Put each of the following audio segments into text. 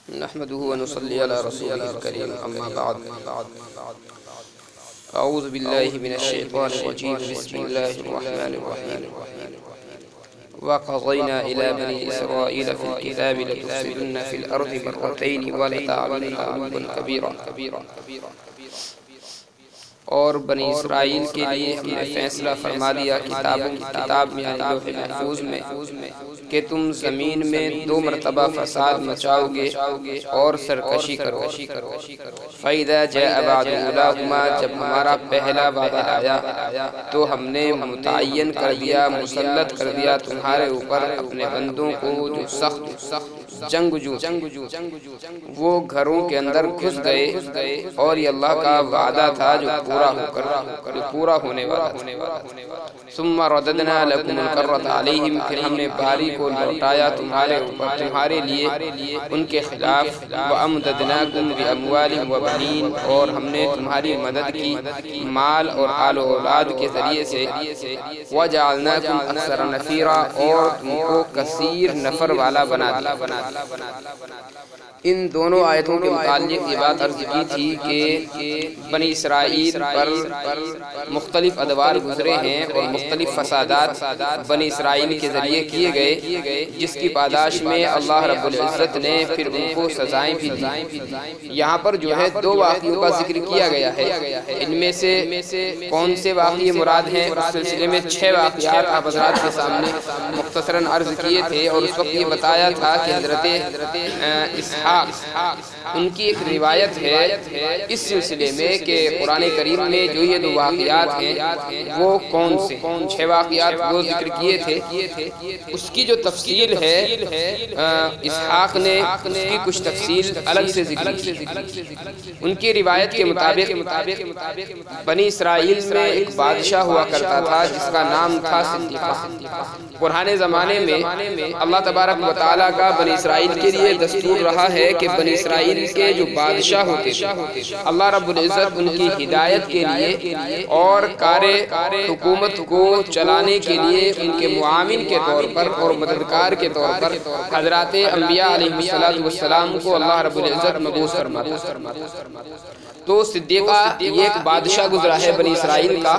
نحمده ونصلي على رسوله الكريم اما بعد اعوذ بالله من الشيطان الرجيم بسم الله الرحمن الرحيم وقضينا إلى بني إسرائيل في الكتاب لتفسدن في الأرض مرتين ولتعلن علوا كبيرا اور بنی اسرائیل کے لیے ہم نے فیصلہ فرما دیا کتاب میں لوح محفوظ میں کہ تم زمین میں 2 مرتبہ فساد مچاؤ گے اور سرکشی کرو گے۔ فَإِذَا جَاءَ بَعْدُ أُولَاهُمَا جب ہمارا پہلا وعدہ آیا تو ہم نے متعین کر دیا، مسلط کر دیا تمہارے اوپر اپنے بندوں کو جو سخت جنگجو وہ گھروں کے اندر گھس گئے، اور یہ اللہ کا وعدہ تھا جو پورا ہونے والا تھا۔ ثم رددنا لكم الكرة عليهم پھر ہم نے باری کو لوٹایا تمہارے اوپر تمہارے لیے ان کے خلاف، وَأَمْدَدْنَاكُمْ بِأَمْوَالٍ وَبَنِينَ اور ہم نے تمہاری مدد کی مال اور آل و اولاد کے ذریعے سے، وَجَعَلْنَاكُمْ أَكْثَرَ نَفِيرًا اور تم کو کثیر نفر والا بنا دیا۔ ان دونوں آیتوں کے متعلق یہ بات عرض کی تھی کہ بنی اسرائیل پر مختلف ادوار گزرے ہیں اور مختلف فسادات بنی اسرائیل کے ذریعے کیے گئے، جس کی پاداش میں اللہ رب العزت نے پھر ان کو سزائیں بھی دی۔ یہاں پر جو ہے 2 واقعوں کا ذکر کیا گیا ہے، ان میں سے کون سے واقعے مراد ہیں؟ اس سلسلے میں 6 واقعات آپ حضرات کے سامنے مختصراً عرض کیے تھے، اور اس وقت یہ بتایا تھا کہ حضرت اسحاق ان کی ایک روایت ہے اس سلسلے میں کہ قرآن کریم میں جو یہ 2 واقعات ہیں وہ کون سے 6 واقعات وہ ذکر کیے تھے، اس کی جو تفصیل ہے اسحاق نے اس کی کچھ تفصیل الگ سے ذکر کی۔ ان کی روایت کے مطابق بنی اسرائیل میں ایک بادشاہ ہوا کرتا تھا جس کا نام تھا صدیقہ۔ پرانے زمانے میں اللہ تبارک و تعالیٰ کا بنی اسرائیل کے لیے دستور رہا ہے کہ بنی اسرائیل کے جو بادشاہ ہوتے تھے اللہ رب العزت ان کی ہدایت کے لیے اور کار حکومت کو چلانے کے لیے ان کے معاون کے طور پر اور مددگار کے طور پر حضرات انبیاء علیہ السلام کو اللہ رب العزت مبعوث فرماتا۔ تو صدیقہ یہ ایک بادشاہ گزرا ہے بنی اسرائیل کا،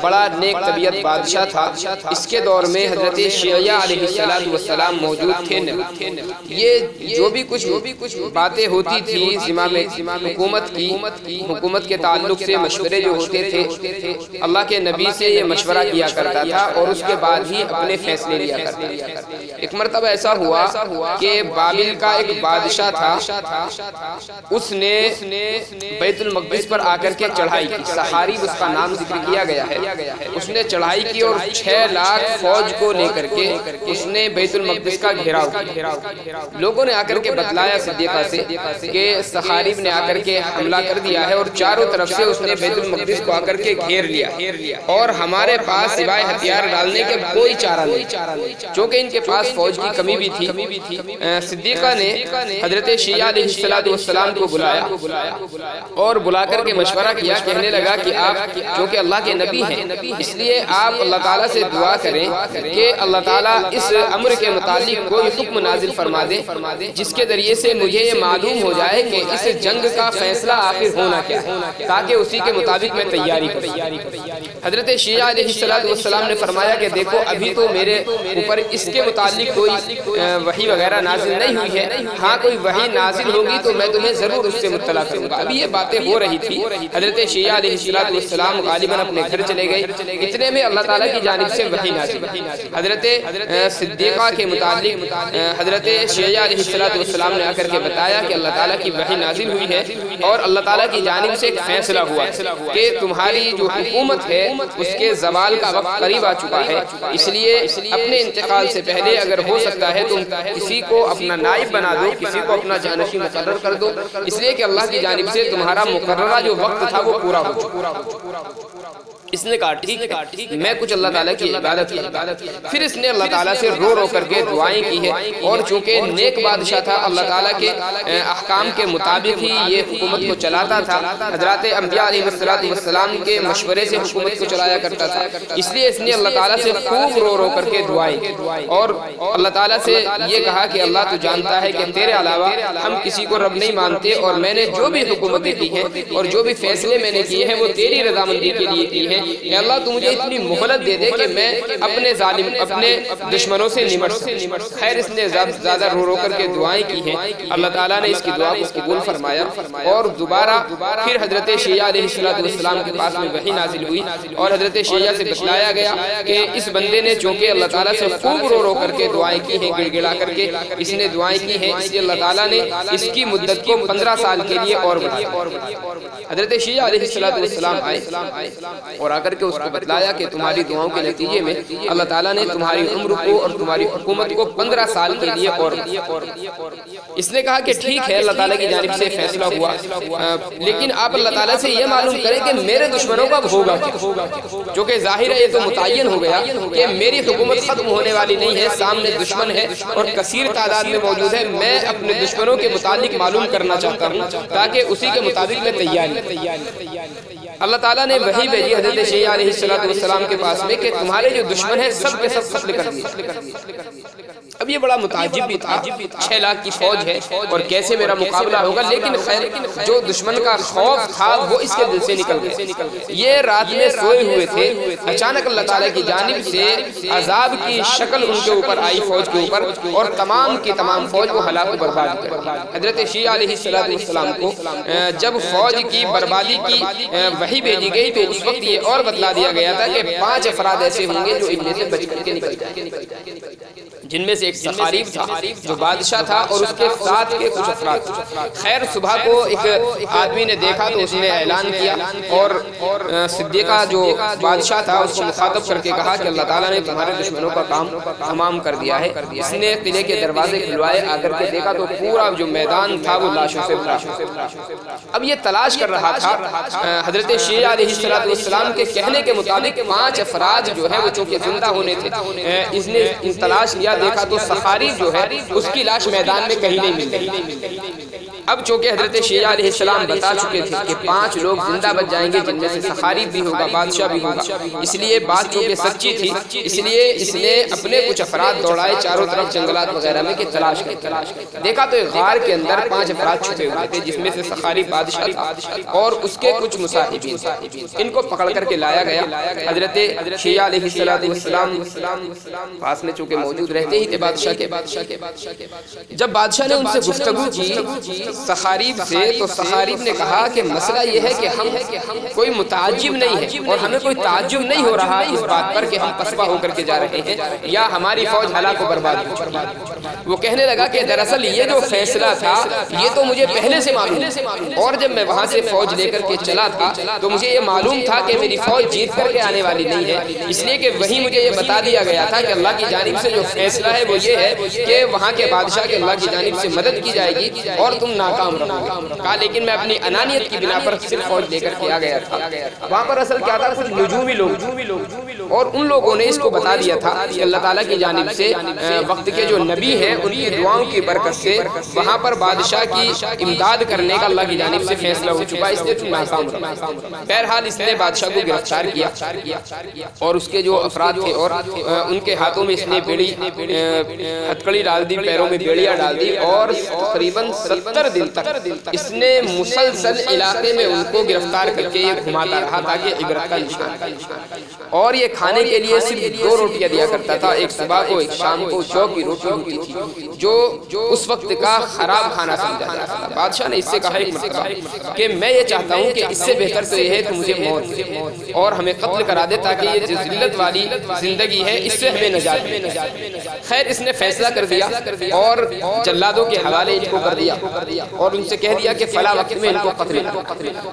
بڑا نیک طبیعت بادشاہ تھا۔ اس کے دور میں حضرت شیعہ علیہ السلام موجود تھے۔ یہ جو بھی کچھ باتیں ہوتی تھی زمام حکومت کے تعلق سے مشورے جو ہوتے تھے اللہ کے نبی سے یہ مشورہ کیا کرتا تھا اور اس کے بعد ہی اپنے فیصلے لیا کرتا تھا۔ ایک مرتبہ ایسا ہوا کہ بابل کا ایک بادشاہ تھا، اس نے بیت المقدس پر آ کر کے چڑھائی کی، سحاریب اس کا نام ذکر کیا گیا ہے۔ اس نے چڑھائی کی اور 6 لاکھ فوج کو لے کر کے اس نے بیت المقدس کا گھیراؤ کیا۔ لوگوں نے آ کر کے بتلایا صدیقہ سے کہ سحاریب نے آ کر کے حملہ کر دیا ہے اور چاروں طرف سے اس نے بیت المقدس کو آ کر کے گھیر لیا، اور ہمارے پاس سوائے ہتھیار ڈالنے کے کوئی چارہ نہیں، چونکہ ان کے پاس فوج کی کمی بھی تھی۔ صدیقہ نے حضرت شیعہ علیہ السلام کو بلایا اور بلا کر کے مشورہ کیا، کہنے لگا کہ آپ چونکہ اللہ کے نبی ہیں اس لیے آپ اللہ تعالیٰ سے دعا کریں کہ اللہ تعالیٰ اس امر کے متعلق کوئی حکم نازل فرما دے جس کے ذریعے سے مجھے یہ معلوم ہو جائے کہ اس جنگ کا فیصلہ آخر ہونا کیا ہے، تاکہ اسی کے مطابق میں تیاری کروں۔ حضرت شیعہ علیہ السلام نے فرمایا کہ دیکھو ابھی تو میرے اوپر اس کے متعلق کوئی وحی وغیرہ نازل نہیں ہوئی ہے، ہاں کوئی وحی نازل ہوگی تو میں تمہیں ضرور اس سے مطلع کروں گا۔ ابھی یہ باتیں ہو رہی تھی، حضرت شیعہ علیہ السلام غالباً اپنے گھر چلے گئے، اتنے میں اللہ تعالیٰ کی جانب سے وحی نازل۔ حضرت صدیقہ کے متعلق حضرت شیعہ علیہ السلام نے آ کر کے بتایا کہ اللہ تعالیٰ کی وحی نازل ہوئی ہے اور اللہ تعالیٰ کی جانب سے ایک فیصلہ ہوا کہ تمہاری جو حکومت ہے اس کے زوال کا وقت قریب آ چکا ہے، اس لیے اپنے انتقال سے پہلے اگر ہو سکتا ہے تم کسی کو اپنا نائب بنا دو، کسی کو اپنا جانشین مقرر کر دو، اس لیے کہ اللہ کی جانب سے تمہارا مقررہ جو وقت تھا وہ پورا ہو چکا۔ اس نے کہا ٹھیک ہے میں کچھ اللہ تعالیٰ کی عبادت کرتا ہوں۔ پھر اس نے اللہ تعالیٰ سے رو رو کر کے دعائیں کی ہے، اور چونکہ نیک بادشاہ تھا، اللہ تعالیٰ کے احکام کے مطابق ہی یہ حکومت کو چلاتا تھا، حضرات انبیاء علیہ السلام کے مشورے سے حکومت کو چلایا کرتا تھا، اس لیے اس نے اللہ تعالیٰ سے خوب رو رو کر کے دعائیں کی، اور اللہ تعالیٰ سے یہ کہا کہ اللہ تو جانتا ہے کہ تیرے علاوہ ہم کسی کو رب نہیں مانتے، اور میں نے جو بھی حکومتیں کی ہیں اور جو بھی فیصلے میں نے کیے ہیں وہ تیری رضامندی کے لیے کی ہیں، اے اللہ تو مجھے اتنی مہلت دے دے کہ میں اپنے دشمنوں سے نمٹ سکوں۔ خیر اس نے زیادہ رو رو کر کے دعائیں کی ہیں، اللہ تعالیٰ نے اس کی دعا کو قبول فرمایا، اور دوبارہ پھر حضرت شیعہ علیہ السلام کے پاس میں وحی نازل ہوئی، اور حضرت شیعہ سے بتلایا گیا کہ اس بندے نے چونکہ اللہ تعالیٰ سے خوب رو رو کر کے دعائیں کی ہیں، گڑ گڑا کر کے اس نے دعائیں کی ہیں، اس لیے اللہ تعالیٰ نے اس کی مدت کو 15 سال کے لیے اور بڑھایا۔ حضرت شیعہ علیہ السلام آئے اور آ کر کے اس کو بتلایا کہ تمہاری دعاؤں کے نتیجے میں اللہ تعالیٰ نے تمہاری عمر کو اور تمہاری حکومت کو 15 سال کے لیے اور اس نے کہا کہ ٹھیک ہے اللہ تعالیٰ کی جانب سے فیصلہ ہوا، لیکن آپ اللہ تعالیٰ سے یہ معلوم کریں کہ میرے دشمنوں کا ہوگا کیا، جو کہ ظاہر ہے یہ تو متعین ہو گیا کہ میری حکومت ختم ہونے والی نہیں ہے، سامنے دشمن ہے اور کثیر تعداد میں موجود ہے، میں اپنے دشمنوں کے متعلق معلوم کرنا چاہتا ہوں تاکہ اسی کے مطابق میں تیاری۔ اللہ تعالیٰ نے وحی بھیجی حضرت شیعہ علیہ السلام کے پاس میں کہ تمہارے جو دشمن ہیں سب کے سب قتل کر دیے۔ اب یہ بڑا متعجب بھی تھا، 6 لاکھ کی فوج ہے اور کیسے میرا مقابلہ ہوگا، لیکن خیر جو دشمن کا خوف تھا وہ اس کے دل سے نکل گیا۔ یہ رات میں سوئے ہوئے تھے، اچانک اللہ تعالیٰ کی جانب سے عذاب کی شکل ان کے اوپر آئی، فوج کے اوپر، اور تمام کی تمام فوج وہ ہلاک و برباد کر دی۔ حضرت شیعہ علیہ السلام کو جب فوج کی بربادی کی وحی بھیجی گئی تو اس وقت یہ اور بتلا دیا گیا تھا کہ 5 افراد ایسے ہوں گے جو ان میں سے بچ کر کے نکل جائیں، جن میں سے ایک سخاریب تھا جو بادشاہ تھا، اور اس کے ساتھ کے کچھ افراد تھے۔ خیر صبح کو ایک آدمی نے دیکھا تو اس نے اعلان کیا، اور صدیقہ جو بادشاہ تھا اس کو مخاطب کر کے کہا کہ اللہ تعالیٰ نے تمہارے دشمنوں کا کام تمام کر دیا ہے۔ اس نے قلعے کے دروازے کھلوائے، آ کر کے دیکھا تو پورا جو میدان تھا وہ لاشوں سے بھرا۔ اب یہ تلاش کر رہا تھا، حضرت شیعہ علیہ السلام کے کہنے کے مطابق 5 افراد جو ہے وہ چونکہ زندہ ہونے تھے، اس نے تلاش کیا، دیکھا تو سخاری جو ہے اس کی لاش میدان میں کہیں نہیں مل رہی۔ اب چونکہ حضرت شیعہ علیہ السلام بتا چکے تھے کہ 5 لوگ زندہ بچ جائیں گے، جن میں سے سخاری بھی ہوگا، بادشاہ بھی ہوگا، اس لیے بات چونکہ سچی تھی، اس لیے اس نے اپنے کچھ افراد دوڑائے چاروں طرف جنگلات وغیرہ میں کہ تلاش کر دیکھا تو ایک غار کے اندر 5 افراد چھپے ہوئے تھے، جس میں سے سخاری بادشاہ تھا اور اس کے کچھ مصاحبین، ان کو پکڑ کر کے لایا گیا۔ حضرت شیعہ علیہ السلام پاس میں چونکہ موجود رہتے ہی تھے بادشاہ کے، جب بادشاہ نے ان سے گفتگو کی سخاریب سے، تو سخاریب نے کہا کہ مسئلہ یہ ہے کہ ہم کوئی متعجب نہیں ہے اور ہمیں کوئی تعجب نہیں ہو رہا اس بات پر کہ ہم پسپا ہو کر کے جا رہے ہیں یا ہماری فوج ہلاک و برباد ہو چکی ہے۔ وہ کہنے لگا کہ دراصل یہ جو فیصلہ تھا یہ تو مجھے پہلے سے معلوم، اور جب میں وہاں سے فوج لے کر کے چلا تھا تو مجھے یہ معلوم تھا کہ میری فوج جیت کر کے آنے والی نہیں ہے، اس لیے کہ وہی مجھے یہ بتا دیا گیا تھا کہ اللہ کی جانب سے جو فیصلہ ہے وہ یہ ہے کہ وہاں کے بادشاہ کے اللہ کی جانب سے مدد کی جائے گی اور تم ناکام رہو گے۔ کہا لیکن میں اپنی انانیت کی بنا پر صرف فوج لے کر کے آ گیا تھا۔ وہاں پر اصل کیا تھا، کچھ نجومی لوگ، اور ان لوگوں نے اس کو بتا دیا تھا کہ اللہ تعالیٰ کی جانب سے وقت کے جو نبی ہیں ان کی دعاؤں کی برکت سے وہاں پر بادشاہ کی امداد کرنے کا اللہ کی جانب سے فیصلہ ہو چکا، اس لیے تم ناکام رہو۔ بہرحال اس نے بادشاہ کو گرفتار کیا اور اس کے جو افراد تھے اور ان کے ہاتھوں میں اس نے بیڑی ہتکڑی ڈال دی، پیروں میں بیڑیاں ڈال دی، اور تقریباً 70 دن تک اس نے مسلسل علاقے میں ان کو گرفتار کر کے یہ گھماتا رہا تاکہ عبرت کا نشان، اور یہ کھانے کے لیے صرف 2 روٹیاں دیا کرتا تھا، ایک صبح کو ایک شام کو، جو کی روٹی ہوتی تھی جو اس وقت کا خراب کھانا سمجھا جاتا تھا۔ بادشاہ نے اس سے کہا ایک مرتبہ کہ میں یہ چاہتا ہوں کہ اس سے بہتر تو یہ ہے کہ مجھے موت دے اور ہمیں قتل کرا دے تاکہ یہ جو ذلت والی زندگی ہے اس سے ہمیں نجات ملے۔ خیر اس نے فیصلہ کر دیا اور جلادوں کے حوالے ان کو کر دیا اور ان سے کہہ دیا کہ فلاں وقت میں ان کو قتل کرو۔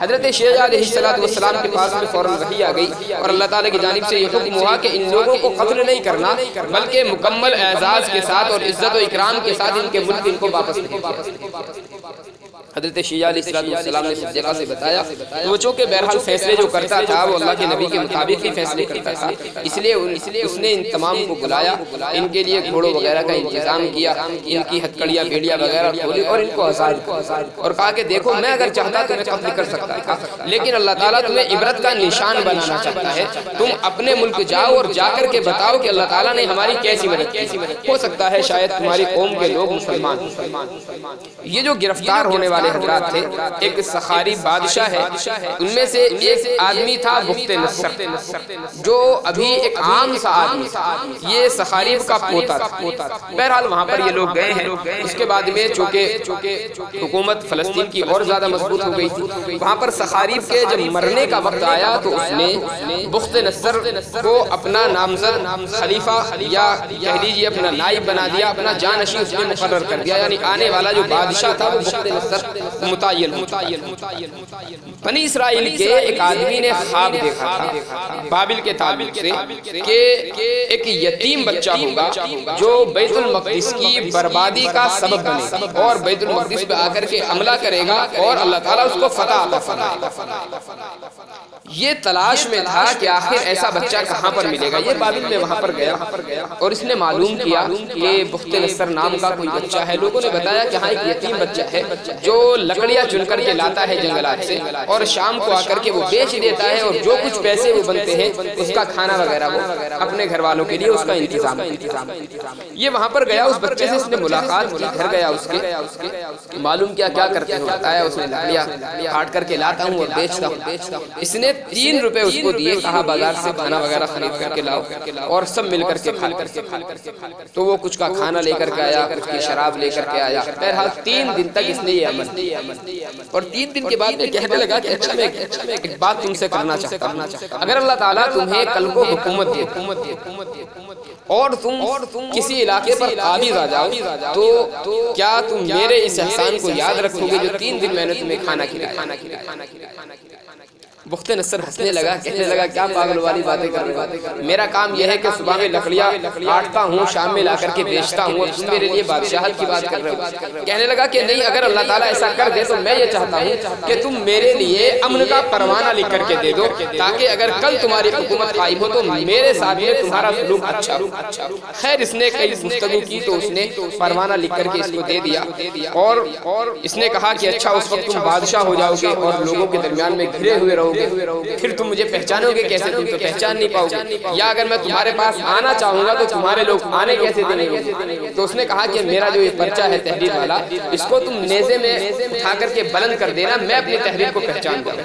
حضرت شیعہ علیہ السلام کے پاس میں فوراً وحی آ گئی اور اللہ تعالیٰ کی جانب سے یہ حکم ہوا کہ ان لوگوں کو قتل نہیں کرنا بلکہ مکمل اعزاز کے ساتھ اور عزت و اکرام کے ساتھ ان کے ملک ان کو واپس نہیں کیا۔ حضرت شیعہ علیہ السلام نے صدیقہ سے بتایا، وہ چونکہ بہرحال فیصلے جو کرتا تھا وہ اللہ کے نبی کے مطابق ہی فیصلے کرتا تھا، اس لیے اس نے ان تمام کو بلایا، ان کے لیے گھوڑوں وغیرہ کا انتظام کیا، ان کی ہتھکڑیاں بیڑیاں وغیرہ کھولی اور ان کو آزاد کیا اور کہا کہ دیکھو میں اگر چاہتا تمہیں قتل کر سکتا تھا، لیکن اللہ تعالیٰ تمہیں عبرت کا نشان بنانا چاہتا ہے، تم اپنے ملک جاؤ اور جا کر کے بتاؤ کہ اللہ تعالیٰ نے ہماری کیسی مدد کی، ہو سکتا ہے شاید تمہاری قوم کے لوگ مسلمان۔ یہ جو گرفتار ہونے والے حضرات تھے، ایک سخاری بادشاہ ہے، ان میں سے ایک آدمی تھا بخت نصر، جو ابھی ایک عام سا آدمی تھا، یہ سخاریب کا پوتا تھا۔ بہرحال وہاں پر یہ لوگ گئے ہیں، اس کے بعد میں چونکہ حکومت فلسطین کی اور زیادہ مضبوط ہو گئی تھی، وہاں پر سخاریب کے جب مرنے کا وقت آیا تو اس نے بخت نصر کو اپنا نامزد خلیفہ یا کہہ لیجیے اپنا نائب بنا دیا، اپنا جانشین اس نے مقرر کر دیا، یعنی آنے والا جو بادشاہ تھا وہ بخت نصر متعین۔ بنی اسرائیل کے ایک آدمی نے خواب دیکھا تھا بابل کے تعلق سے کہ ایک یتیم بچہ ہوگا جو بیت المقدس کی بربادی کا سبب بنے گا اور بیت المقدس پہ آ کر کے حملہ کرے گا اور اللہ تعالیٰ اس کو فتح عطا فرمائے گا۔ یہ تلاش میں تھا کہ آخر ایسا بچہ کہاں پر ملے گا۔ یہ بابل میں وہاں پر گیا اور اس نے معلوم کیا کہ بخت نصر نام کا کوئی بچہ ہے۔ لوگوں نے بتایا کہ ہاں ایک یتیم بچہ ہے جو لکڑیاں چن کر کے لاتا ہے جنگلات سے اور شام کو آ کر کے وہ بیچ دیتا ہے اور جو کچھ پیسے وہ بنتے ہیں اس کا کھانا وغیرہ وہ اپنے گھر والوں کے لیے اس کا انتظام۔ یہ وہاں پر گیا، اس بچے سے اس نے ملاقات کی، گھر گیا اس کے، معلوم کیا کیا کرتے ہو، بتایا اس نے لکڑیاں کاٹ کر کے لاتا ہوں اور بیچتا ہوں۔ اس نے 3 روپے اس کو دیے، کہا بازار سے کھانا وغیرہ خرید کر کے لاؤ اور سب مل کر کے کھا۔ تو وہ کچھ کا کھانا لے کر کے آیا، کچھ کی شراب لے کر کے آیا۔ بہرحال 3 دن تک اس نے یہ عمل کیا اور 3 دن کے بعد میں کہنے لگا کہ اچھا میں ایک بات تم سے کرنا چاہتا ہوں، اگر اللہ تعالیٰ تمہیں کل کو حکومت دے اور تم کسی علاقے پر قابض آ جاؤ تو کیا تم میرے اس احسان کو یاد رکھو گے جو 3 دن میں نے تمہیں کھانا کھلایا؟ بخت نصر ہنسنے لگا، کہنے لگا کیا پاگل والی باتیں کر رہے ہو، میرا کام یہ ہے کہ صبح میں لکڑیاں کاٹتا ہوں، شام میں لا کر کے بیچتا ہوں اور تم میرے لیے بادشاہت کی بات کر رہے ہو۔ کہنے لگا کہ نہیں، اگر اللہ تعالیٰ ایسا کر دے تو میں یہ چاہتا ہوں کہ تم میرے لیے امن کا پروانہ لکھ کر کے دے دو تاکہ اگر کل تمہاری حکومت قائم ہو تو میرے ساتھ میں تمہارا سلوک اچھا ہو۔ خیر اس نے کئی گفتگو کی تو اس نے پروانہ لکھ کر کے اس کو دے دیا اور اس نے کہا کہ اچھا اس وقت تم بادشاہ ہو جاؤ گے اور لوگوں کے درمیان میں گھرے ہوئے رہو گے، پھر تم مجھے پہچانو گے کیسے، تم تو پہچان نہیں پاؤ گے، یا اگر میں تمہارے پاس آنا چاہوں گا تو تمہارے لوگ آنے کیسے دیں گے۔ تو اس نے کہا کہ میرا جو یہ پرچہ ہے تحریر والا، اس کو تم نیزے میں اٹھا کر کے بلند کر دینا، میں اپنی تحریر کو پہچان دوں۔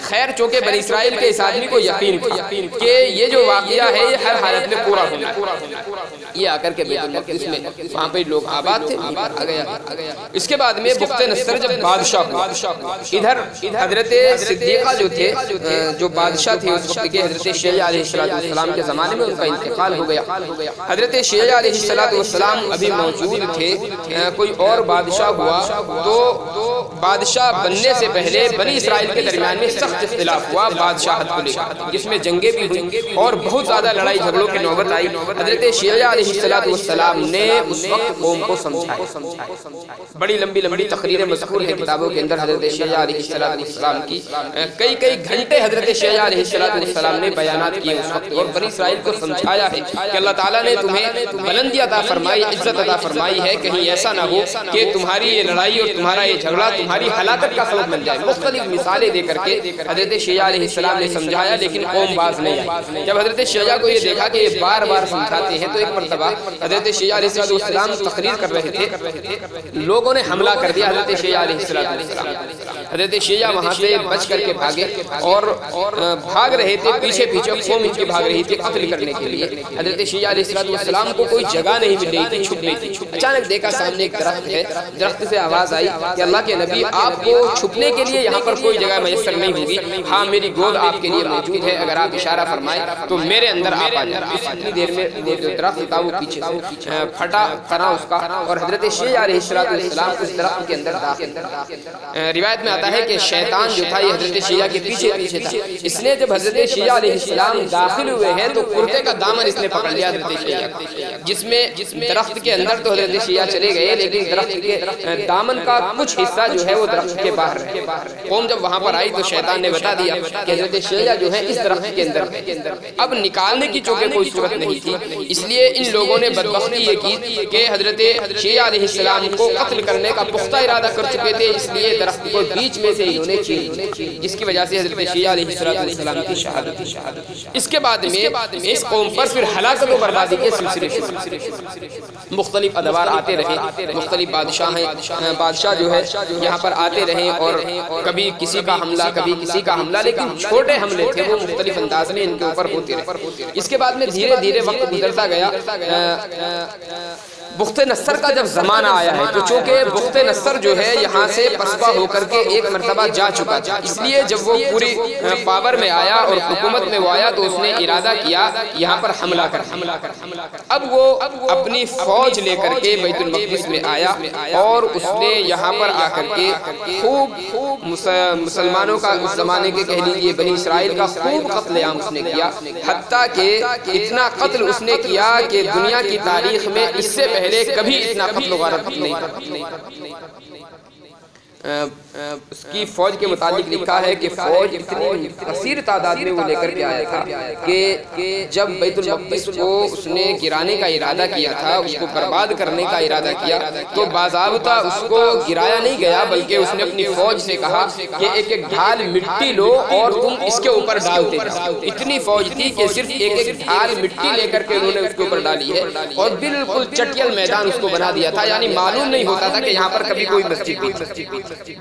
خیر چونکہ بنی اسرائیل کے اس آدمی کو یقین تھا کہ یہ جو واقعہ ہے یہ ہر حالت میں پورا ہونا ہے۔ یہ آ کر کے بیت المقدس میں وہاں پہ لوگ آباد تھے، آ گیا۔ اس کے بعد میں بخت نصر جب بادشاہ ہوا، ادھر حضرت صدیقہ جو تھے جو بادشاہ تھے اس وقت کے، حضرت شیعہ علیہ السلام کے زمانے میں ان کا انتقال ہو گیا۔ حضرت شیعہ علیہ السلام ابھی موجود تھے، کوئی اور بادشاہ ہوا تو بادشاہ بننے سے پہلے بنی اسرائیل کے درمیان میں سخت اختلاف ہوا بادشاہت کو لے کر، جس میں جنگیں بھی ہوئی اور بہت زیادہ لڑائی جھگڑوں کی نوبت آئی۔ حضرت شیعہ علیہ السلام نے اس وقت قوم کو سمجھایا، بڑی لمبی لمبی تقریریں مذکور ہیں کتابوں کے اندر حضرت شیعہ علیہ السلام کی، کئی گھنٹے حضرت شیعہ علیہ السلام نے بیانات کیے اس وقت اور بنی اسرائیل کو سمجھایا ہے کہ اللہ تعالیٰ نے تمہیں بلندی عطا فرمائی، عزت عطا فرمائی ہے، کہیں ایسا نہ ہو کہ تمہاری یہ لڑائی اور تمہارا یہ جھگڑا تمہاری ہلاکت کا سبب بن جائے۔ مختلف مثالیں دے کر کے حضرت شیعہ علیہ السلام نے سمجھایا لیکن قوم باز نہیں آئی۔ جب حضرت شیعہ کو یہ دیکھا کہ یہ بار بار سمجھاتے ہیں تو ایک مرتبہ حضرت شیعہ علیہ السلام تقریر کر رہے تھے، لوگوں نے حملہ کر دیا حضرت شیعہ علیہ السلام۔ حضرت شیعہ وہاں سے بچ کر کے بھاگے اور بھاگ رہے تھے، پیچھے قوم ان کی بھاگ رہی تھی قتل کرنے کے لیے۔ حضرت شیعہ علیہ السلام کو کوئی جگہ نہیں مل رہی تھی چھپنے کی۔ اچانک دیکھا سامنے ایک درخت ہے، درخت سے آواز آئی کہ اللہ کے نبی آپ کو چھپنے کے لیے یہاں پر کوئی جگہ میسر نہیں ہوگی، ہاں میری گود آپ کے لیے موجود ہے، اگر آپ اشارہ فرمائیں تو میرے اندر آپ آ جائیں۔ اتنی دیر میں وہ جو درخت تھا وہ پیچھے سے پھٹا تنا اس کا اور حضرت شیعہ علیہ السلام اس درخت کے اندر داخل۔ روایت میں آتا ہے کہ شیطان جو تھا یہ حضرت شیعہ کے پیچھے تھا، اس نے جب حضرت شیعہ علیہ السلام داخل ہوئے ہیں تو کرتے کا دامن اس نے پکڑ لیا حضرت شیعہ، جس میں درخت کے اندر تو حضرت شیعہ چلے گئے لیکن درخت کے دامن کا کچھ حصہ جو ہے وہ درخت کے باہر رہے. قوم جب وہاں پر آئی تو شیطان نے بتا دیا کہ حضرت شیعہ جو ہے اس درخت کے اندر ہے. اب نکالنے کی چونکہ کوئی صورت نہیں تھی، اس لیے ان لوگوں نے بدبختی یہ کی کہ حضرت شیعہ علیہ السلام کو قتل کرنے کا پختہ ارادہ کر چکے تھے، اس لیے درخت کو بیچ میں سے انہوں نے چیر، جس کی وجہ سے حضرت شیعہ علیہ السلام کی شہادت. اس کے بعد میں اس قوم پر پھر ہلاکت و بربادی کے سلسلے مختلف ادوار آتے رہے، مختلف بادشاہ جو ہے یہاں پر آتے رہے اور کبھی کسی کا حملہ کبھی کسی کا حملہ، لیکن چھوٹے حملے تھے وہ مختلف انداز میں ان کے اوپر ہوتے رہے. اس کے بعد میں دھیرے دھیرے وقت گزرتا گیا. بخت نصر کا جب زمانہ آیا ہے تو چونکہ بخت نصر جو ہے یہاں سے پسپا ہو کر کے ایک مرتبہ جا چکا تھا، اس لیے جب وہ پوری پاور میں آیا اور حکومت میں وہ آیا تو اس نے ارادہ کیا یہاں پر حملہ کر. اب وہ اپنی فوج لے کر کے بیت المقدس میں آیا اور اس نے یہاں پر آ کر کے خوب مسلمانوں کا اس زمانے کے کہہ لیجیے بنی اسرائیل کا خوب قتل عام اس نے کیا، حتیٰ کہ اتنا قتل اس نے کیا کہ دنیا کی تاریخ میں اس سے پہلے کبھی اتنا قتل و غارت نہیں تھا. اس کی فوج کے متعلق لکھا ہے کہ فوج اتنی کثیر تعداد میں وہ لے کر کے آیا تھا کہ جب بیت المقدس کو اس نے گرانے کا ارادہ کیا تھا، اس کو برباد کرنے کا ارادہ کیا، تو باضابطہ اس کو گرایا نہیں گیا بلکہ اس نے اپنی فوج سے کہا کہ ایک ایک ڈھال مٹی لو اور تم اس کے اوپر ڈالتے جاؤ. اتنی فوج تھی کہ صرف ایک ایک ڈھال مٹی لے کر کے انہوں نے اس کے اوپر ڈالی ہے اور بالکل چٹیل میدان اس کو بنا دیا تھا. یعنی معلوم نہیں ہوتا تھا کہ یہاں پر کبھی کوئی مسجد بھی.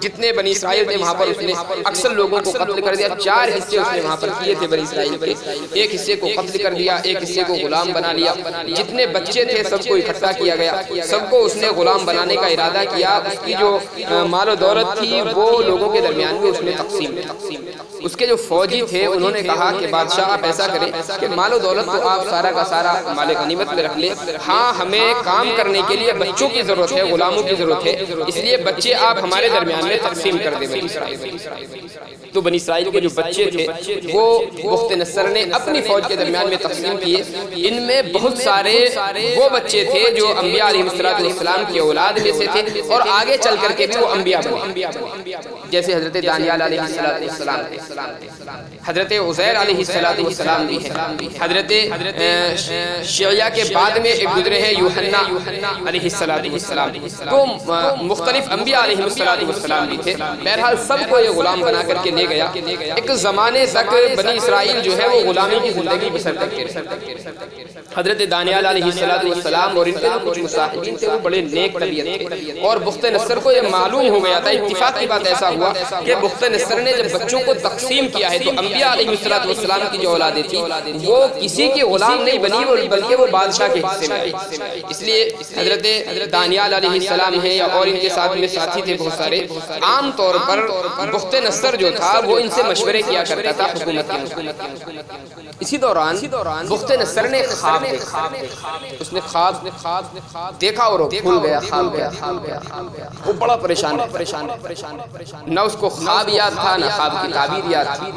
جتنے بنی اسرائیل تھے وہاں پر اس نے اکثر لوگوں کو قتل کر دیا. 4 حصے اس نے وہاں پر کیے تھے بنی اسرائیل کے. ایک حصے کو قتل کر دیا، ایک حصے کو غلام بنا لیا. جتنے بچے تھے سب کو اکٹھا کیا گیا، سب کو اس نے غلام بنانے کا ارادہ کیا. اس کی جو مال و دولت تھی وہ لوگوں کے درمیان میں اس نے تقسیم. اس کے جو فوجی تھے انہوں نے کہا کہ بادشاہ آپ ایسا کریں کہ مال و دولت تو آپ سارا کا سارا مال غنیمت میں رکھ لیں، ہاں ہمیں کام کرنے کے لیے بچوں کی ضرورت ہے، غلاموں کی ضرورت ہے، اس لیے بچے آپ ہمارے درمیان میں تقسیم کر دیں. بنی اسرائیل تو بنی اسرائیل کے جو بچے تھے وہ بخت نصر نے اپنی فوج کے درمیان میں تقسیم کیے. ان میں بہت سارے وہ بچے تھے جو انبیاء علیہ السلام کی اولاد میں سے تھے اور آگے چل کر کے بھی وہ انبیاء بنے، جیسے حضرت دانیال علیہ السلام تھے، حضرت عزیر علیہ السلام بھی ہے، حضرت شیعہ کے بعد میں ایک گزرے ہیں یوحنا علیہ السلام. تو مختلف انبیاء علیہ السلام بھی تھے. بہرحال سب کو یہ غلام بنا کر کے لے گیا. ایک زمانے تک بنی اسرائیل جو ہے وہ غلامی کی زندگی بسر کرتے رہے. حضرت دانیال علیہ السلام اور ان کے جو کچھ مصاحبین تھے وہ بڑے نیک طبیعت تھے اور بخت نصر کو یہ معلوم ہو گیا تھا. اتفاق کی بات ایسا ہوا کہ بخت نصر نے جب بچوں کو تقسیم کیا ہے تو انبیاء علیہ السلام کی جو اولادیں تھی وہ کسی کی غلام نہیں بنی بلکہ وہ بادشاہ کے حصے میں آئی. اس لیے حضرت دانیال علیہ السلام ہیں اور ان کے ساتھ میں ساتھی تھے بہت سارے. عام طور پر بخت نصر جو تھا وہ ان سے مشورے کیا کرتا تھا حکومت کے. اسی دوران بخت نصر نے خواب دیکھا. اس نے خواب دیکھا اور بھول گیا، خواب گیا. وہ بڑا پریشان نہ اس کو خواب یاد تھا نہ خواب کی تعبیر یاد تھی.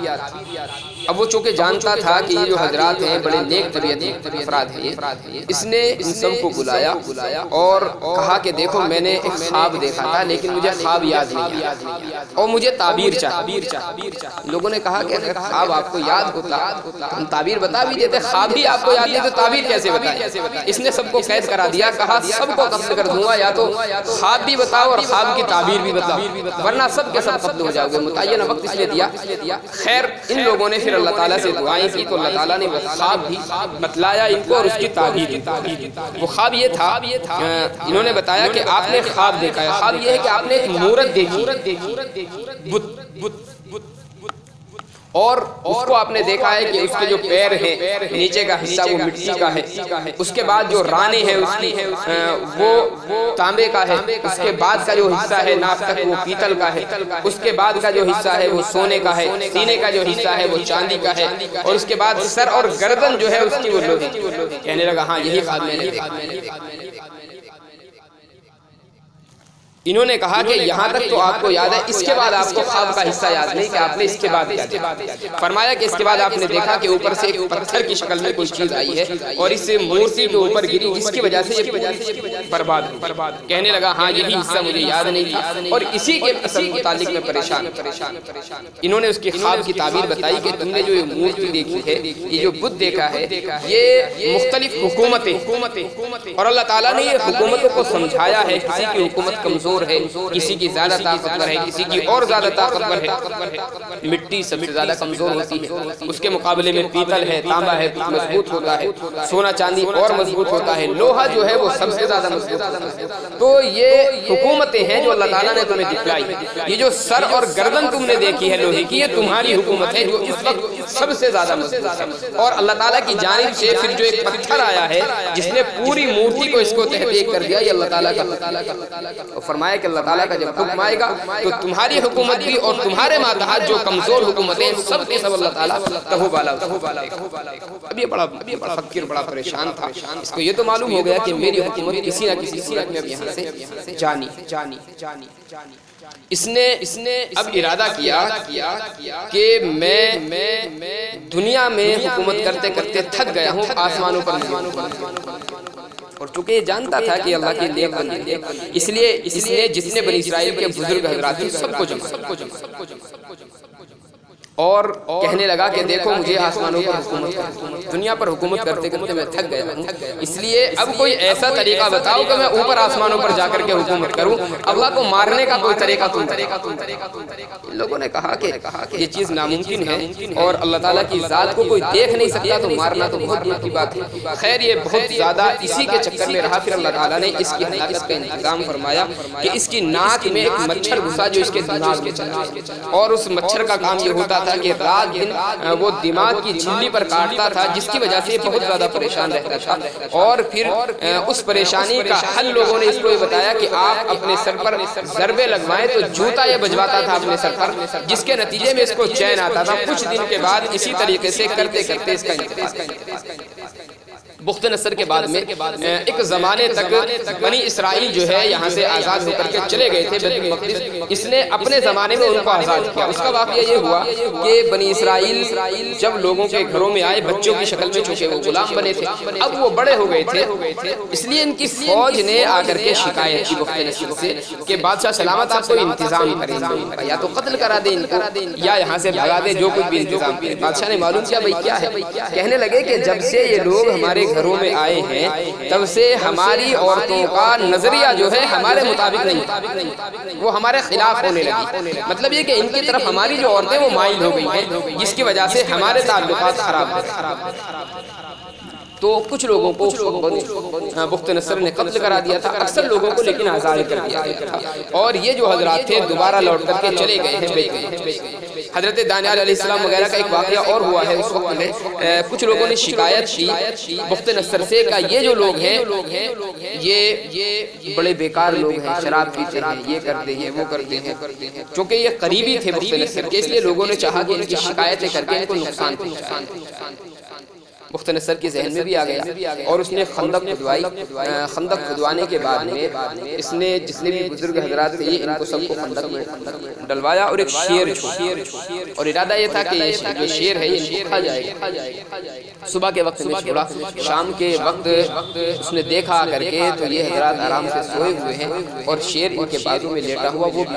اب وہ چونکہ جانتا تھا کہ یہ جو حضرات ہیں بڑے نیک طبیعت افراد ہیں، اس نے ان سب کو بلایا اور کہا کہ دیکھو میں نے ایک خواب دیکھا تھا لیکن مجھے خواب یاد نہیں آیا اور مجھے تعبیر چاہیے. لوگوں نے کہا کہ اگر خواب آپ کو یاد ہوتا ہم تعبیر بتا بھی دیتے، خواب بھی آپ کو یاد نہیں تو تعبیر کیسے بتائے. اس نے سب کو قید کرا دیا، کہا سب کو قتل کر دوں گا، یا تو خواب بھی بتاؤ اور خواب کی تعبیر بھی بتاؤ ورنہ سب کے سب قتل ہو جاؤ گے. متعینہ وقت اس نے دیا. خیر ان لوگوں نے پھر اللہ تعالیٰ سے دعائیں کی تو اللہ تعالیٰ نے خواب بھی بتلایا ان کو اور اس کی تعبیر. وہ خواب یہ تھا، انہوں نے بتایا کہ آپ نے خواب دیکھا ہے. خواب یہ ہے کہ آپ نے ایک مورت دیکھی اور اس کو آپ نے دیکھا ہے کہ اس کے جو پیر ہیں نیچے کا حصہ وہ مٹی کا ہے، اس کے بعد جو رانے ہیں اس کی وہ تانبے کا ہے، اس کے بعد کا جو حصہ ہے ناف تک وہ پیتل کا ہے، اس کے بعد کا جو حصہ ہے وہ سونے کا ہے، سینے کا جو حصہ ہے وہ چاندی کا ہے اور اس کے بعد سر اور گردن جو ہے اس کی وہ لوہے. کہنے لگا ہاں یہی خواب میں نے دیکھا. انہوں نے کہا کہ یہاں تک تو آپ کو یاد ہے، اس کے بعد آپ کو خواب کا حصہ یاد نہیں کہ آپ نے اس کے بعد کیا دیکھا۔ فرمایا کہ اس کے بعد آپ نے دیکھا کہ اوپر سے ایک پتھر کی شکل میں کوئی چیز آئی ہے اور اس مورتی کے اوپر گری، جس کی وجہ سے یہ برباد ہوئی۔ کہنے لگا ہاں یہی حصہ مجھے یاد نہیں تھا اور اسی کے اصل متعلق میں پریشان۔ انہوں نے اس کی خواب کی تعبیر بتائی کہ تم نے جو یہ مورتی دیکھی ہے، یہ جو بت دیکھا ہے، یہ مختلف حکومتیں، اور اللہ تعالیٰ نے یہ حکومتوں کو سمجھایا ہے کسی کی حکومت کمزور ہے، کسی کی زیادہ طاقتور ہے، کسی کی اور زیادہ طاقتور ہے۔ مٹی سب سے زیادہ کمزور ہوتی ہے، اس کے مقابلے میں پیتل ہے، تانبا ہے، مضبوط ہوتا ہے، سونا چاندی اور مضبوط ہوتا ہے، لوہا جو ہے وہ سب سے زیادہ مضبوط ہوتا ہے۔ تو یہ حکومتیں ہیں جو اللہ تعالیٰ نے تمہیں دکھلائی۔ یہ جو سر اور گردن تم نے دیکھی ہے لوہے کی، یہ تمہاری حکومت ہے جو اس وقت سب سے زیادہ مضبوط ہے۔ اور اللہ تعالیٰ کی جانب سے پھر جو ایک پتھر آیا ہے جس نے پوری مورتی کو اس کو تحقیق کر دیا، یہ اللہ تعالیٰ کا فرمایا کہ اللہ تعالیٰ کا جب حکم آئے گا تو تمہاری حکومت بھی اور تمہارے ماتحت جو کمزور حکومتیں سب کے سب اللہ تعالیٰ تہو بالا۔ اب یہ بڑا فقیر بڑا پریشان تھا، اس کو یہ تو معلوم ہو گیا کہ میری حکومت کسی نہ کسی صورت میں اب یہاں سے جانی۔ اس نے اب ارادہ کیا کہ میں دنیا میں حکومت کرتے کرتے تھک گیا ہوں، آسمانوں پر اور چونکہ یہ جانتا تھا کہ اللہ کے لیے بندے ہیں، اس لیے جتنے بنی اسرائیل کے بزرگ حضرات تھے سب کو جمع اور کہنے لگا کہ دیکھو مجھے آسمانوں پر حکومت کرنا، دنیا پر حکومت کرتے کرتے میں تھک گیا ہوں، اس لیے اب کوئی ایسا طریقہ بتاؤ کہ میں اوپر آسمانوں پر جا کر کے حکومت کروں، اللہ کو مارنے کا کوئی طریقہ ان لوگوں نے کہا کہ یہ چیز ناممکن ہے اور اللہ تعالیٰ کی ذات کو کوئی دیکھ نہیں سکتا تو مارنا تو بہت دور کی بات ہے۔ خیر یہ بہت زیادہ اسی کے چکر میں رہا، پھر اللہ تعالیٰ نے اس کی ہلاکت کا انتظام فرمایا کہ اس کی ناک میں ایک مچھر گھسا جو اس کے دماغ میں چلا، اور اس مچھر کا کام یہ ہوتا تھا کہ رات دن وہ دماغ کی جھلی پر کاٹتا تھا، جس کی وجہ سے بہت زیادہ پریشان رہتا تھا۔ اور پھر اس پریشانی کا حل لوگوں نے اس کو یہ بتایا کہ آپ اپنے سر پر ضربے لگوائیں تو جوتا یہ بجواتا تھا اپنے سر پر، جس کے نتیجے میں اس کو چین آتا تھا۔ کچھ دن کے بعد اسی طریقے سے کرتے کرتے اس کا انتقال۔ بخت نصر کے بعد میں ایک زمانے تک بنی اسرائیل جو ہے یہاں سے آزاد ہو کر کے چلے گئے تھے بیت المقدس، اس نے اپنے زمانے میں ان کو آزاد کیا۔ اس کا واقعہ یہ ہوا کہ بنی اسرائیل جب لوگوں کے گھروں میں آئے بچوں کی شکل میں، چونکہ وہ غلام بنے تھے، اب وہ بڑے ہو گئے تھے، اس لیے ان کی فوج نے آ کر کے شکایت کی بخت نصر سے کہ بادشاہ سلامت آپ کو انتظام کریں گے، یا تو قتل کرا دیں ان کو یا یہاں سے بھگا دیں، جو کچھ بھی انتظام کریں۔ بادشاہ نے معلوم کیا بھئی کیا ہے؟ کہنے لگے کہ جب سے یہ لوگ ہمارے گھروں میں آئے ہیں تب سے ہماری عورتوں کا نظریہ جو ہے ہمارے مطابق نہیں، وہ ہمارے خلاف ہونے لگی۔ مطلب یہ کہ ان کی طرف ہماری جو عورتیں وہ مائل ہو گئی ہیں، جس کی وجہ سے ہمارے تعلقات خراب ہو گئے۔ تو کچھ لوگوں کو بخت نصر نے قتل کرا دیا تھا، اکثر لوگوں کو لیکن آزاد کر دیا گیا تھا، اور یہ جو حضرات تھے دوبارہ لوٹ کر کے چلے گئے ہیں۔ حضرت دانیال علیہ السلام وغیرہ کا ایک واقعہ اور ہوا ہے اس وقت میں، کچھ لوگوں نے شکایت کی بخت نصر سے کہ یہ جو لوگ ہیں یہ بڑے بیکار لوگ ہیں، شراب پیتے ہیں، یہ کرتے ہیں وہ کرتے ہیں۔ چونکہ یہ قریبی تھے بخت نصر کے، اس لیے لوگوں نے چاہا کہ ان کی شکایتیں کر کے ان کو نقصان پہنچائیں۔ بخت نصر کے ذہن میں بھی آ گیا اور اس نے خندق کھدوائی۔ خندق کھدوانے کے بعد میں اس نے جتنے بھی بزرگ حضرات تھے ان کو سب کو خندق میں ڈلوایا اور ایک شیر چھوڑا، اور ارادہ یہ تھا کہ یہ شیر ہے یہ کھا جائے گا۔ صبح کے وقت میں چھوڑا، شام کے وقت اس نے دیکھا آ کر کے تو یہ حضرات آرام سے سوئے ہوئے ہیں اور شیر ان کے بازو میں لیٹا ہوا وہ بھی۔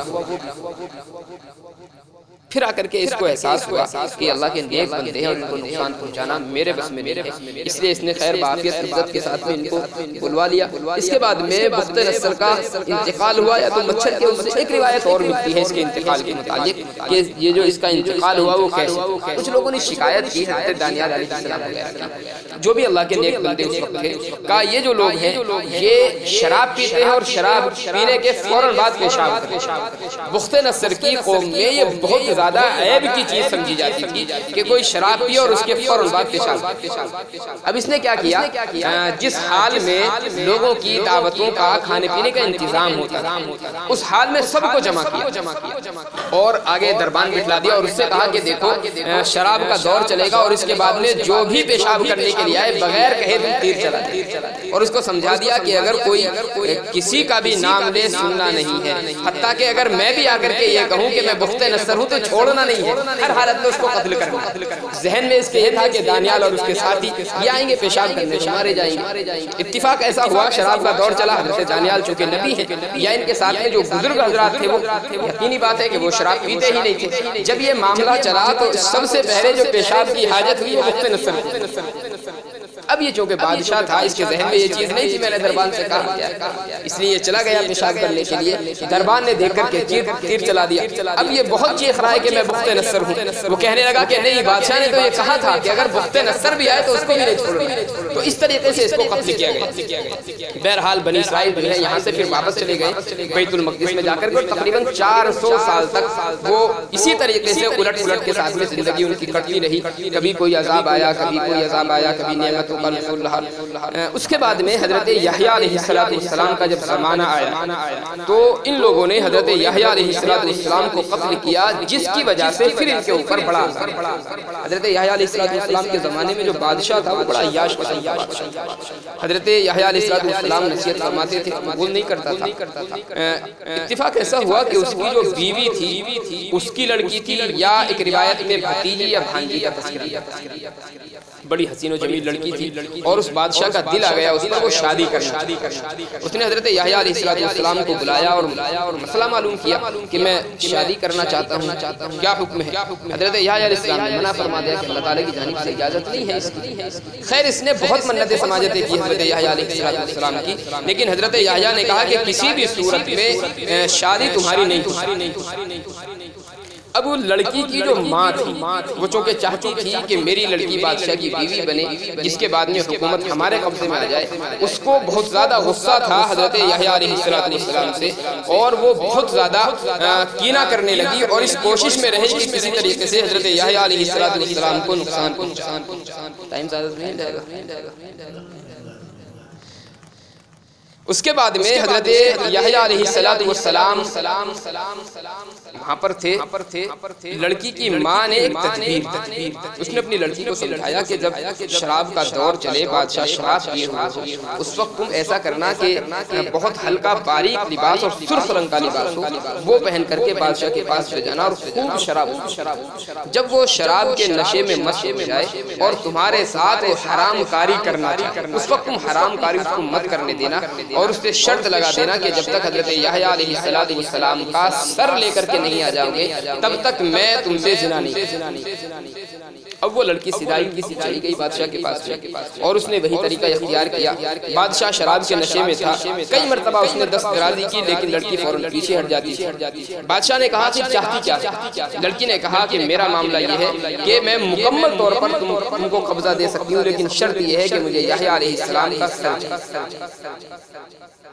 پھر آ کر کے اس کو احساس ہوا کہ اللہ کے نیک بندے ہیں اور ان کو نقصان پہنچانا میرے بس میں نہیں ہے، اس لیے اس نے خیر بعافیت عزت کے ساتھ میں ان کو بلوا لیا۔ اس کے بعد میں بخت نصر کا انتقال ہوا، یا تو مچھر کے اس سے ایک روایت اور ملتی ہے اس کے انتقال کے متعلق کہ یہ جو اس کا انتقال ہوا وہ کیسے۔ کچھ لوگوں نے شکایت کی حضرت دانیال علیہ السلام کی، جو بھی اللہ کے نیک بندے اس وقت تھے، کہا یہ جو لوگ ہیں یہ شراب پیتے ہیں اور شراب پینے کے فوراً بعد پیشاب کرتے ہیں۔ بخت نصر کی قوم میں یہ بہت زیادہ عیب کی چیز سمجھی جاتی تھی کہ کوئی شراب پیے اور اس کے فوراً بعد پیشاب۔ اب اس نے کیا کیا، جس حال میں لوگوں کی دعوتوں کا کھانے پینے کا انتظام ہوتا تھا اس حال میں سب کو جمع کیا اور آگے دربان بٹھلا دیا اور اس سے کہا کہ دیکھو شراب کا دور چلے گا اور اس کے بعد میں جو بھی پیشاب کرنے کے لیے آئے بغیر کہے تم تیر چلا دے، اور اس کو سمجھا دیا کہ اگر کوئی کسی کا بھی نام لے سننا نہیں ہے، حتیٰ کہ اگر میں بھی آ کر کے یہ کہوں کہ میں بخت نصر ہوں تو چھوڑنا نہیں ہے، ہر حالت میں اس کو قتل کرنا۔ ذہن میں اس کے یہ تھا کہ دانیال اور اس کے ساتھی یہ آئیں گے پیشاب کرنے سے مارے جائیں گے۔ اتفاق ایسا ہوا، شراب کا دور چلا، حضرت دانیال چونکہ نبی ہے یا ان کے ساتھ میں جو بزرگ حضرات تھے وہ یقینی بات ہے کہ وہ شراب پیتے ہی نہیں تھے۔ جب یہ معاملہ چلا تو سب سے پہلے جو پیشاب کی حاجت ہوئی وہ بخت نصر تھی۔ اب یہ چونکہ بادشاہ تھا، اس کے ذہن میں یہ چیز نہیں تھی، میں نے دربان سے کہا اس لیے یہ چلا گیا پیشاب کرنے کے لیے۔ دربان نے دیکھ کر کے تیر چلا دیا۔ اب یہ بہت چیخ رہا ہے کہ میں بخت نصر ہوں۔ وہ کہنے لگا کہ نہیں، بادشاہ نے تو یہ کہا تھا کہ اگر بخت نصر بھی آئے تو اس کو بھی نہیں چھوڑنا۔ تو اس طریقے سے اس کو قتل کیا گیا۔ بہرحال بنی اسرائیل جو ہے یہاں سے پھر واپس چلے گئے بیت المقدس میں جا کر کے، تقریباً 400 سال تک وہ اسی طریقے سے الٹ پلٹ کے ساتھ میں زندگی ان کی کٹتی رہی۔ کبھی کوئی عذاب آیا، کبھی کوئی عذاب آیا، کبھی نعمتوں کا نزول رہا۔ اس کے بعد میں حضرت یحییٰ علیہ السلام کا جب زمانہ آیا تو ان لوگوں نے حضرت یحییٰ علیہ السلام کو قتل کیا، جس کی وجہ سے پھر ان کے اوپر بڑا اثر پڑا۔ حضرت یحییٰ علیہ السلام کے زمانے میں جو بادشاہ تھا وہ بڑا عیاش قسم کا بادشاہ تھا۔ حضرت یحییٰ علیہ السلام نصیحت فرماتے تھے، قبول نہیں کرتا تھا۔ اتفاق ایسا ہوا کہ اس کی جو بیوی تھی اس کی لڑکی تھی، یا ایک روایت میں بھتیجی یا بھانجی کا تذکرہ، بڑی حسین و جمیل لڑکی تھی، اور اس بادشاہ کا دل آ گیا اس پر وہ شادی کرنا۔ اس نے حضرت یحییٰ علیہ السلام کو بلایا اور مسئلہ معلوم کیا کہ میں شادی کرنا چاہتا ہوں، کیا حکم ہے؟ حضرت یحییٰ علیہ السلام نے منع فرما دیا کہ اللہ تعالیٰ کی جانب سے اجازت نہیں ہے اس کی۔ خیر اس نے بہت منتیں سماجتیں کی حضرت یحییٰ علیہ السلام کی، لیکن حضرت یحییٰ نے کہا کہ کسی بھی صورت میں شادی تمہاری نہیں۔ اب وہ لڑکی کی جو ماں تھی وہ چونکہ چاہتی تھی کہ میری لڑکی بادشاہ کی بیوی بنے، جس کے بعد میں حکومت ہمارے قبضے میں آ جائے، اس کو بہت زیادہ غصہ تھا حضرت یحییٰ علیہ السلام سے، اور وہ بہت زیادہ کینہ کرنے لگی اور اس کوشش میں رہی کہ کسی طریقے سے حضرت یحییٰ علیہ السلام کو نقصان پہنچائے۔ ٹائم زیادہ نہیں جائے گا۔ اس کے بعد میں حضرت یحییٰ علیہ السلام وہاں پر تھے۔ لڑکی کی ماں نے ایک تدبیر، اس نے اپنی لڑکی کو سمجھایا کہ جب شراب کا دور چلے، بادشاہ شراب پیے ہوئے، اس وقت تم ایسا کرنا کہ بہت ہلکا باریک لباس اور سرخ رنگ کا لباس ہو، وہ پہن کر کے بادشاہ کے پاس لے جانا اور خوب شراب۔ جب وہ شراب کے نشے میں مست ہو جائے اور تمہارے ساتھ وہ حرام کاری کرنا چاہے، اس وقت تم حرام کاری اس کو مت کرنے دینا، اور اس پہ شرط لگا دینا کہ جب تک حضرت یحییٰ علیہ السلام کا سر لے کر کے نہیں آ جاؤ گے تب تک میں تم سے زنا نہیں۔ اب وہ لڑکی سدائی کی سی چلی گئی بادشاہ کے پاس، اور اس نے وہی طریقہ اختیار کیا۔ بادشاہ شراب کے نشے میں تھا، کئی مرتبہ اس نے دست درازی کی لیکن لڑکی فوراً پیچھے ہٹ جاتی تھی۔ بادشاہ نے کہا کہ چاہتی کیا؟ لڑکی نے کہا کہ میرا معاملہ یہ ہے کہ میں مکمل طور پر تم کو قبضہ دے سکتی ہوں، لیکن شرط یہ ہے کہ مجھے یحییٰ علیہ السلام کا سر۔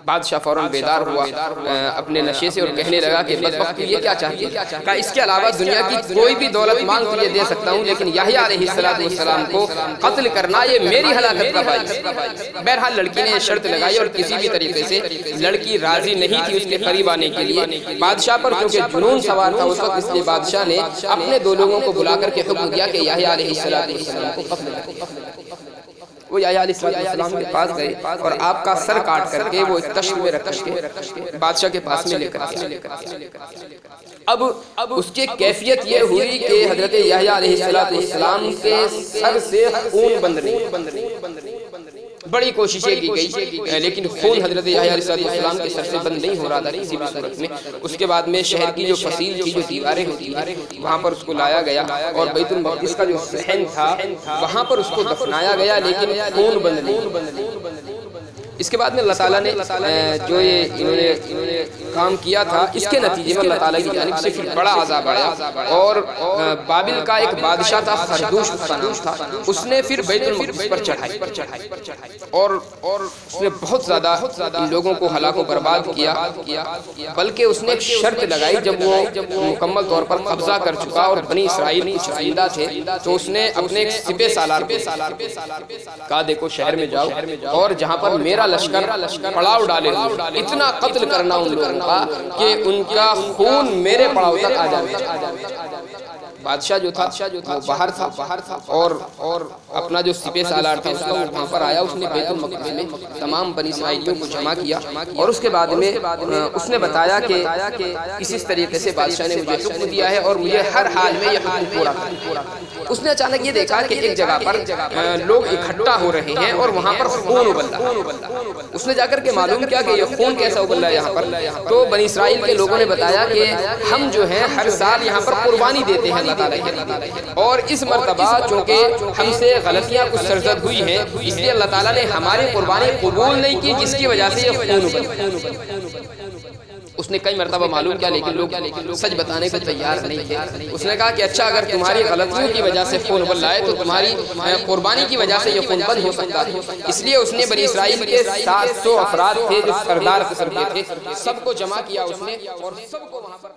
بادشاہ فوراً بیدار ہوا اپنے نشے سے اور کہنے لگا کہ بدبخت یہ کیا چاہتی ہے؟ کہا اس کے علاوہ دنیا کی کوئی بھی دولت مانگ تجھے دے سکتا ہوں، لیکن یحییٰ علیہ السلام کو قتل کرنا یہ میری ہلاکت کا باعث ہے۔ بہرحال لڑکی نے شرط لگائی اور کسی بھی طریقے سے لڑکی راضی نہیں تھی اس کے قریب آنے کے لیے۔ بادشاہ پر چونکہ جنون سوار تھا اس وقت، اس لیے بادشاہ نے اپنے دو لوگوں کو بلا کر کے حکم دیا کہ یحییٰ علیہ السلام کو قتل کرو۔ وہ یحییٰ علیہ السلام کے پاس گئے اور آپ کا سر کاٹ کر کے وہ ایک تشت میں رکھ کے بادشاہ کے پاس میں لے کر آئے۔ اب اس کی کیفیت یہ ہوئی کہ حضرت یحییٰ علیہ السلام کے سر سے خون بند نہیں۔ بڑی کوششیں کی گئی لیکن خون حضرت یحییٰ علیہ السلام کے سر سے بند نہیں ہو رہا تھا کسی بھی صورت میں۔ اس کے بعد میں شہر کی جو فصیل تھی، جو دیواریں ہوتی ہیں، وہاں پر اس کو لایا گیا اور بیت المقدس کا جو صحن تھا وہاں پر اس کو دفنایا گیا، لیکن خون بند نہیں۔ اس کے بعد میں اللہ تعالیٰ نے جو انہوں نے کام کیا تھا اس کے نتیجے میں اللہ تعالیٰ کی جانب سے پھر بڑا عذاب آیا، اور بابل کا ایک بادشاہ تھا خردوش اس کا نام تھا، اس نے پھر بیت المقدس پر چڑھائی اور اس نے بہت زیادہ ان لوگوں کو ہلاک و برباد کیا، بلکہ اس نے ایک شرط لگائی جب وہ مکمل طور پر قبضہ کر چکا اور بنی اسرائیل کچھ زندہ تھے تو اس نے اپنے ایک سپہ سالار کو کہا دیکھو شہر میں جاؤ اور جہاں پر میرا لشکر پڑاؤ ڈالے اتنا قتل کرنا ان لوگوں کا کہ ان کا خون میرے پڑاؤ تک آ جائے۔ بادشاہ جو تھا وہ باہر تھا اور اپنا جو سپہ سالار تھا اس کا وہاں پر آیا، اس نے بیت المقدس میں تمام بنی اسرائیلیوں کو جمع کیا اور اس کے بعد میں اس نے بتایا کہ اسی طریقے سے بادشاہ نے مجھے حکم دیا ہے اور مجھے ہر حال میں یہ حکم پورا کرنا۔ اس نے اچانک یہ دیکھا کہ ایک جگہ پر لوگ اکٹھا ہو رہے ہیں اور وہاں پر خون ابل رہا ہے۔ اس نے جا کر کے معلوم کیا کہ یہ خون کیسا ابل رہا ہے یہاں پر، تو بنی اسرائیل کے لوگوں نے بتایا کہ ہم جو ہیں ہر سال یہاں پر قربانی دیتے ہیں اللہ تعالیٰ کی، اور اس مرتبہ چونکہ ہم سے غلطیاں کچھ سرزد ہوئی ہیں اس لیے اللہ تعالیٰ نے ہماری قربانی قبول نہیں کی جس کی وجہ سے یہ خون ابلا۔ اس نے کئی مرتبہ معلوم کیا لیکن لوگ سچ بتانے کو تیار نہیں تھے۔ اس نے کہا کہ اچھا اگر تمہاری غلطیوں کی وجہ سے خون ابل رہا ہے تو تمہاری قربانی کی وجہ سے یہ خون بند ہو سکتا ہے۔ اس لیے اس نے بنی اسرائیل کے 700 افراد تھے جو سردار قسم کے تھے، سب کو جمع کیا اس نے اور سب کو وہاں پر